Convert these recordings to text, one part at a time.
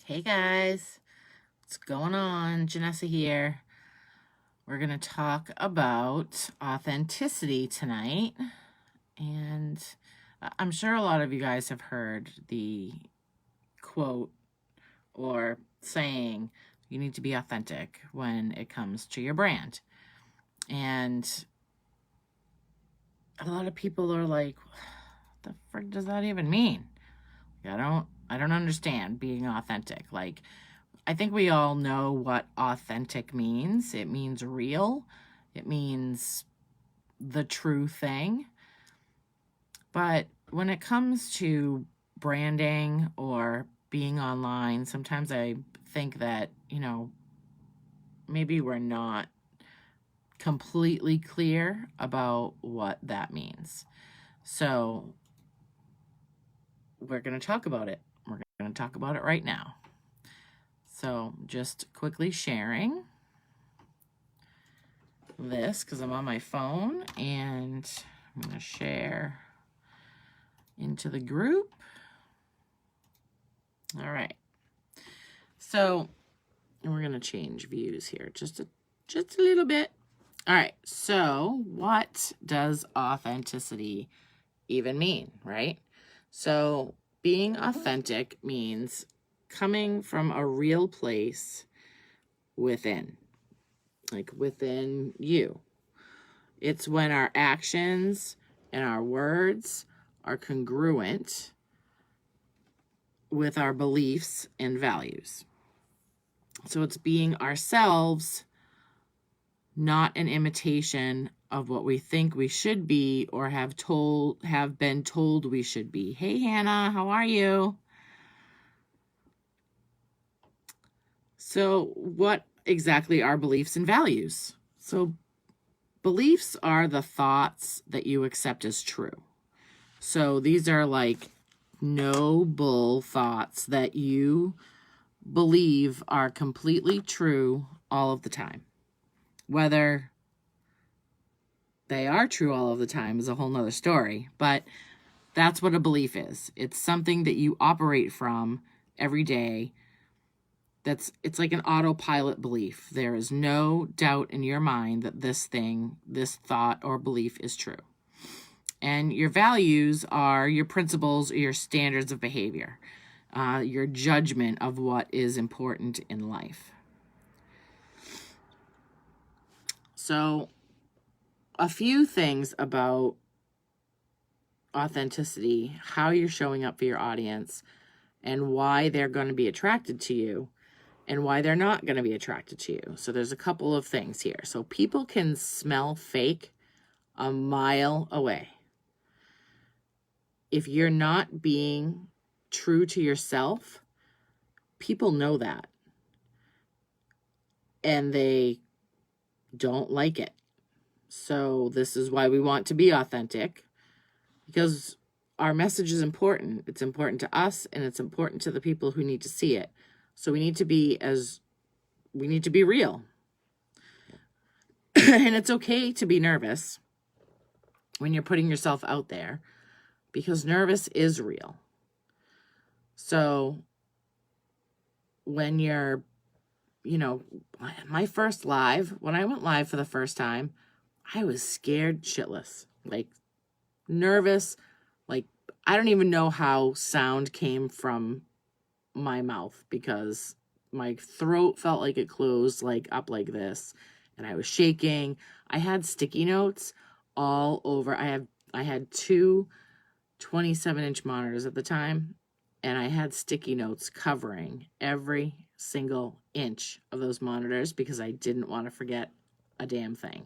Hey guys, what's going on? Janessa here. We're going to talk about authenticity tonight. And I'm sure a lot of you guys have heard the quote or saying, you need to be authentic when it comes to your brand. And a lot of people are like, what the frick does that even mean? I don't understand being authentic. Like, I think we all know what authentic means. It means real. It means the true thing. But when it comes to branding or being online, sometimes I think that, maybe we're not completely clear about what that means. So we're going to talk about it. We're going to talk about it right now. So just quickly sharing this because I'm on my phone, and I'm going to share into the group. All right. So we're going to change views here just a little bit. All right. So what does authenticity even mean, right? So being authentic means coming from a real place within, like within you. It's when our actions and our words are congruent with our beliefs and values. So it's being ourselves, not an imitation of what we think we should be or have been told we should be. Hey, Hannah, how are you? So what exactly are beliefs and values? So beliefs are the thoughts that you accept as true. So these are like noble thoughts that you believe are completely true all of the time. Whether they are true all of the time is a whole nother story, but that's what a belief is. It's something that you operate from every day. It's like an autopilot belief. There is no doubt in your mind that this thought or belief is true. And your values are your principles or your standards of behavior, your judgment of what is important in life. So a few things about authenticity, how you're showing up for your audience, and why they're going to be attracted to you and why they're not going to be attracted to you. So there's a couple of things here. So people can smell fake a mile away. If you're not being true to yourself, people know that. And they don't like it. So this is why we want to be authentic, because our message is important. It's important to us, and it's important to the people who need to see it. So we need to be real. And it's okay to be nervous when you're putting yourself out there, because nervous is real. So when you're, my first live, when I went live for the first time, I was scared shitless, like nervous, like I don't even know how sound came from my mouth because my throat felt like it closed like up like this, and I was shaking. I had sticky notes all over. I had two 27-inch monitors at the time, and I had sticky notes covering every single inch of those monitors because I didn't want to forget a damn thing,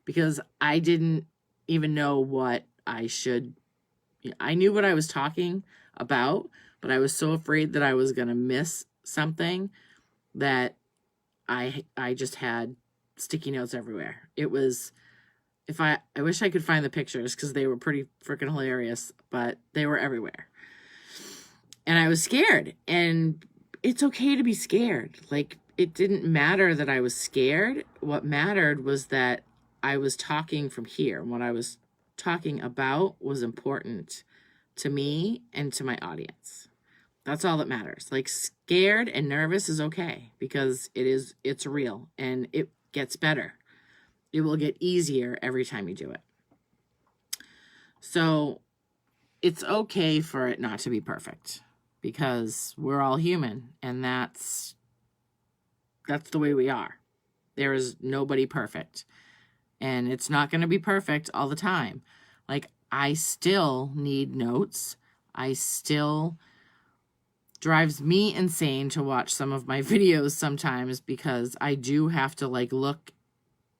because I didn't even know what I knew what I was talking about, but I was so afraid that I was going to miss something that I just had sticky notes everywhere. It was, I wish I could find the pictures because they were pretty freaking hilarious, but they were everywhere. And I was scared, and it's okay to be scared. Like, it didn't matter that I was scared. What mattered was that I was talking from here. What I was talking about was important to me and to my audience. That's all that matters. Like, scared and nervous is okay because it's real and it gets better. It will get easier every time you do it. So it's okay for it not to be perfect because we're all human, and that's the way we are. There is nobody perfect, and it's not going to be perfect all the time. Like, I still need notes. I still drives me insane to watch some of my videos sometimes because I do have to like look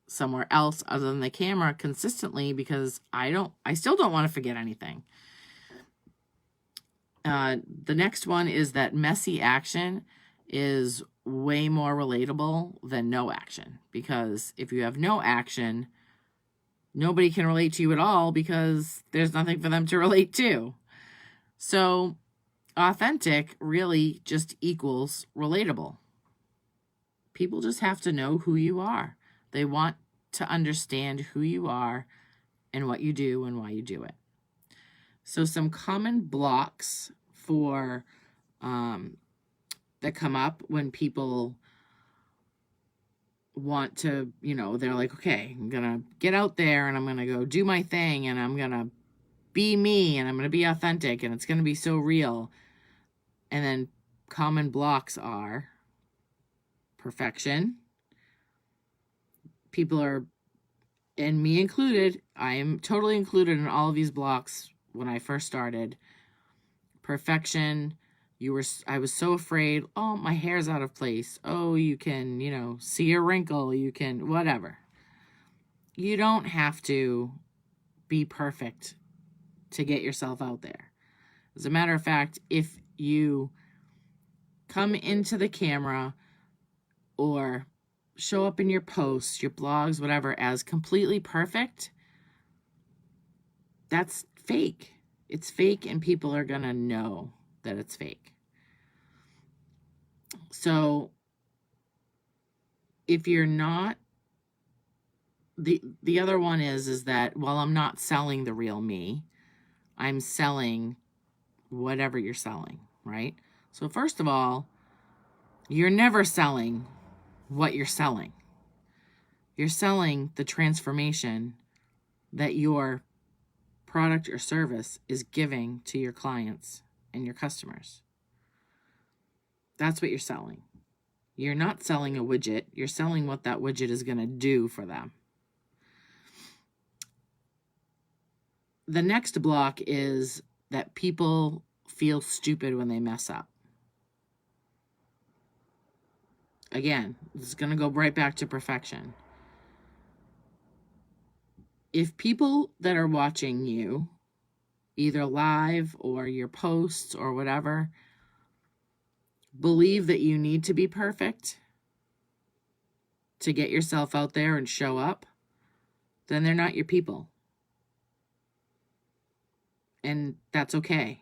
somewhere else other than the camera consistently because I still don't want to forget anything. The next one is that messy action is way more relatable than no action, because if you have no action, nobody can relate to you at all because there's nothing for them to relate to. So authentic really just equals relatable. People just have to know who you are. They want to understand who you are and what you do and why you do it. So some common blocks for that come up when people want to, they're like, okay, I'm going to get out there and I'm going to go do my thing and I'm going to be me and I'm going to be authentic and it's going to be so real. And then common blocks are perfection. People are, and me included, I am totally included in all of these blocks when I first started. Perfection. I was so afraid. Oh, my hair's out of place. Oh, you can, see a wrinkle. You can, whatever. You don't have to be perfect to get yourself out there. As a matter of fact, if you come into the camera or show up in your posts, your blogs, whatever, as completely perfect, that's fake. It's fake, and people are going to know that it's fake. So if you're not, the other one is that, well, I'm not selling the real me. I'm selling whatever you're selling, right? So first of all, you're never selling what you're selling. You're selling the transformation that your product or service is giving to your clients and your customers. That's what you're selling. You're not selling a widget. You're selling what that widget is going to do for them. The next block is that people feel stupid when they mess up. Again, this is going to go right back to perfection. If people that are watching you, either live or your posts or whatever, believe that you need to be perfect to get yourself out there and show up, then they're not your people. And that's okay.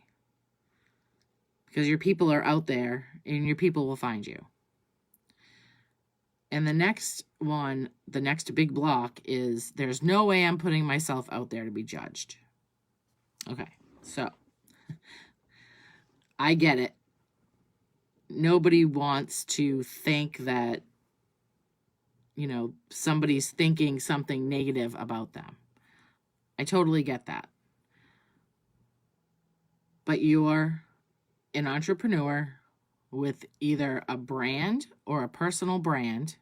Because your people are out there and your people will find you. And the next one, the next big block is there's no way I'm putting myself out there to be judged. Okay, so I get it. Nobody wants to think that, somebody's thinking something negative about them. I totally get that. But you're an entrepreneur with either a brand or a personal brand,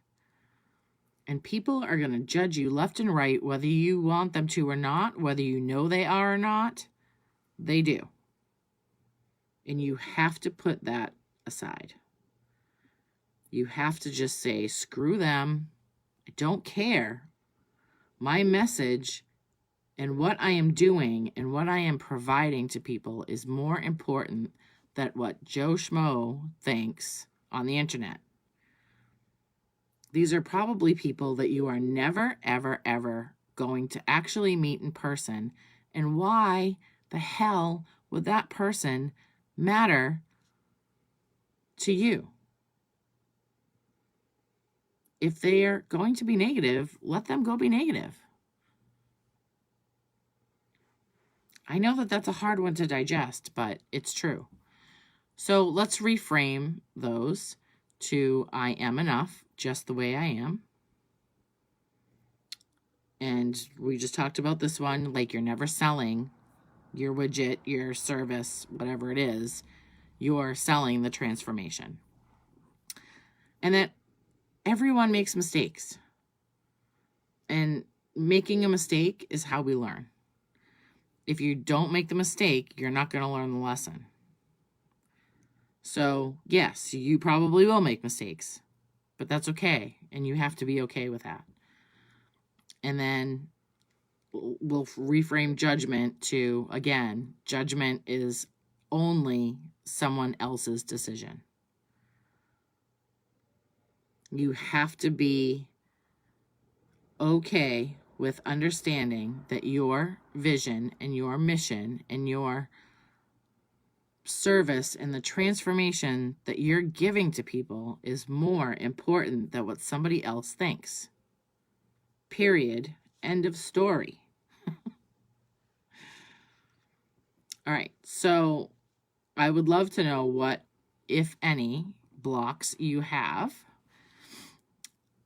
and people are going to judge you left and right, whether you want them to or not, whether you know they are or not. They do. And you have to put that aside. You have to just say, screw them. I don't care. My message and what I am doing and what I am providing to people is more important than what Joe Schmo thinks on the internet. These are probably people that you are never, ever, ever going to actually meet in person. And why the hell would that person matter to you? If they're going to be negative, let them go be negative. I know that that's a hard one to digest, but it's true. So let's reframe those to I am enough just the way I am. And we just talked about this one, like you're never selling your widget, your service, whatever it is, you're selling the transformation. And that everyone makes mistakes. And making a mistake is how we learn. If you don't make the mistake, you're not going to learn the lesson. So, yes, you probably will make mistakes, but that's okay. And you have to be okay with that. And then we'll reframe judgment to, again, judgment is only someone else's decision. You have to be okay with understanding that your vision and your mission and your service and the transformation that you're giving to people is more important than what somebody else thinks. Period. End of story. All right. So I would love to know what, if any, blocks you have.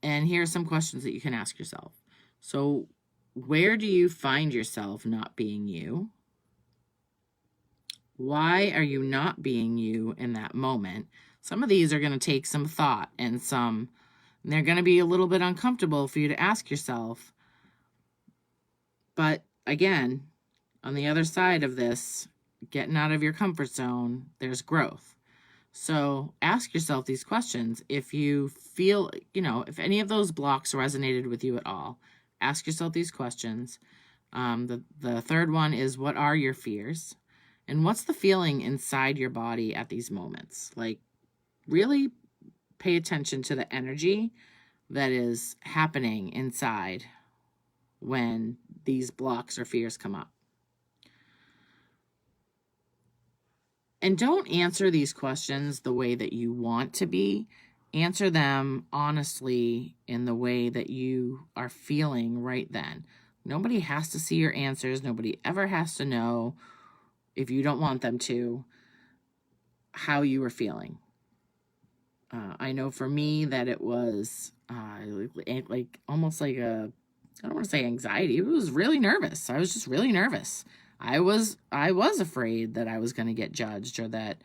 And here are some questions that you can ask yourself. So where do you find yourself not being you? Why are you not being you in that moment? Some of these are going to take some thought and they're going to be a little bit uncomfortable for you to ask yourself. But again, on the other side of this, getting out of your comfort zone, there's growth. So ask yourself these questions. If you feel, if any of those blocks resonated with you at all, ask yourself these questions. The third one is, what are your fears? And what's the feeling inside your body at these moments? Like, really pay attention to the energy that is happening inside when these blocks or fears come up. And don't answer these questions the way that you want to be. Answer them honestly in the way that you are feeling right then. Nobody has to see your answers. Nobody ever has to know, if you don't want them to, how you were feeling. I know for me that it was like almost like I don't want to say anxiety. It was really nervous. I was just really nervous. I was afraid that I was going to get judged, or that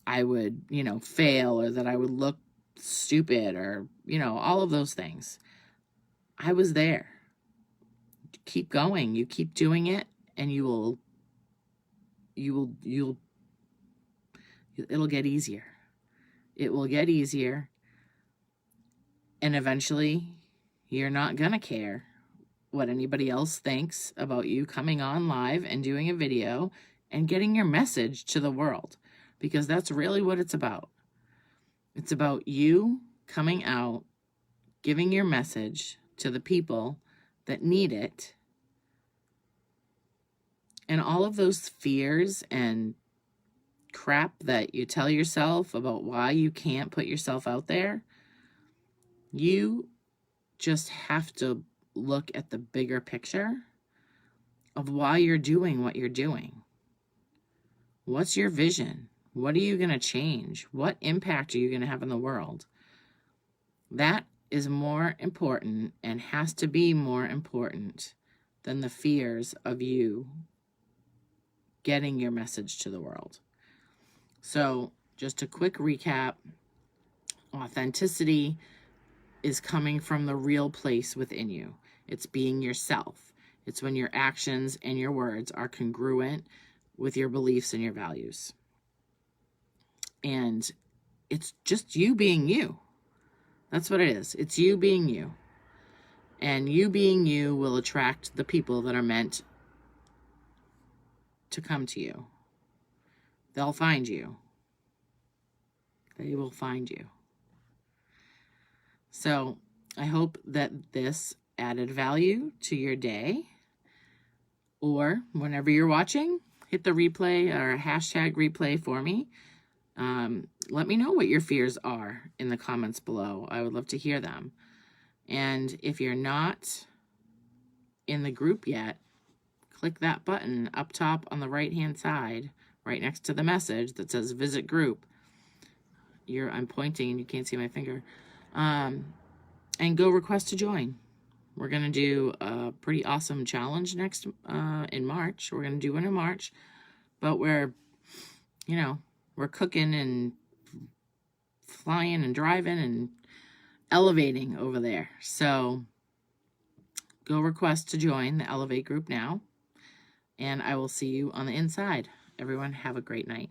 I would, fail, or that I would look stupid, or, all of those things. I was there. Keep going. You keep doing it, and it'll get easier. It will get easier. And eventually you're not going to care what anybody else thinks about you coming on live and doing a video and getting your message to the world, because that's really what it's about. It's about you coming out, giving your message to the people that need it. And all of those fears and crap that you tell yourself about why you can't put yourself out there, you just have to look at the bigger picture of why you're doing what you're doing. What's your vision? What are you going to change? What impact are you going to have in the world? That is more important and has to be more important than the fears of you getting your message to the world. So just a quick recap. Authenticity is coming from the real place within you. It's being yourself. It's when your actions and your words are congruent with your beliefs and your values. And it's just you being you. That's what it is. It's you being you. And you being you will attract the people that are meant to come to you. They'll find you. They will find you. So I hope that this added value to your day, or whenever you're watching, hit the replay or hashtag replay for me. Let me know what your fears are in the comments below. I would love to hear them. And if you're not in the group yet, click that button up top on the right-hand side, right next to the message that says visit group. I'm pointing and you can't see my finger. And go request to join. We're going to do a pretty awesome challenge next in March. We're going to do one in March, but we're cooking and flying and driving and elevating over there. So go request to join the Elevate group now, and I will see you on the inside. Everyone have a great night.